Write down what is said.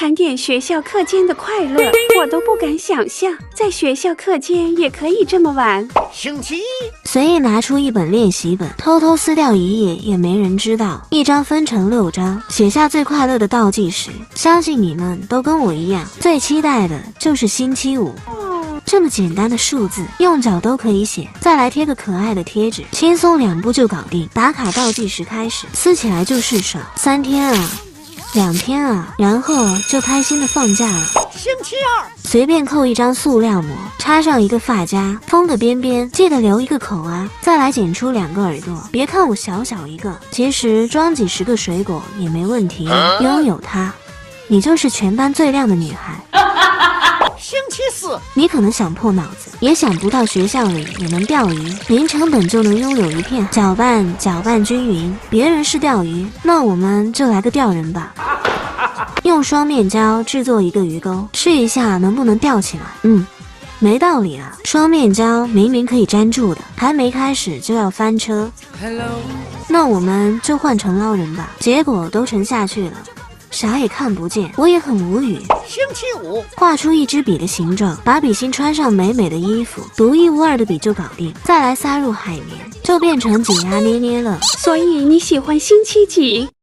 盘点学校课间的快乐，我都不敢想象，在学校课间也可以这么玩。星期一，随意拿出一本练习本，偷偷撕掉一页，也没人知道。一张分成6张，写下最快乐的倒计时。相信你们都跟我一样，最期待的就是星期五。这么简单的数字，用脚都可以写，再来贴个可爱的贴纸，轻松2步就搞定。打卡倒计时开始，撕起来就是爽。3天啊，2天啊，然后就开心的放假了。星期二，随便扣一张塑料膜，插上一个发夹，封个边边，记得留一个口啊。再来剪出2个耳朵，别看我小小一个，其实装几10个水果也没问题。拥有它，你就是全班最靓的女孩。星期四，你可能想破脑子，也想不到学校里也能钓鱼，零成本就能拥有一片，搅拌均匀。别人是钓鱼，那我们就来个钓人吧。用双面胶制作一个鱼钩，试一下能不能钓起来。没道理啊，双面胶明明可以粘住的，还没开始就要翻车。那我们就换成捞人吧。结果都沉下去了，啥也看不见，我也很无语。星期五，画出一支笔的形状，把笔芯穿上美美的衣服，独一无二的笔就搞定，再来撒入海绵，就变成紧压捏捏了。所以你喜欢星期几？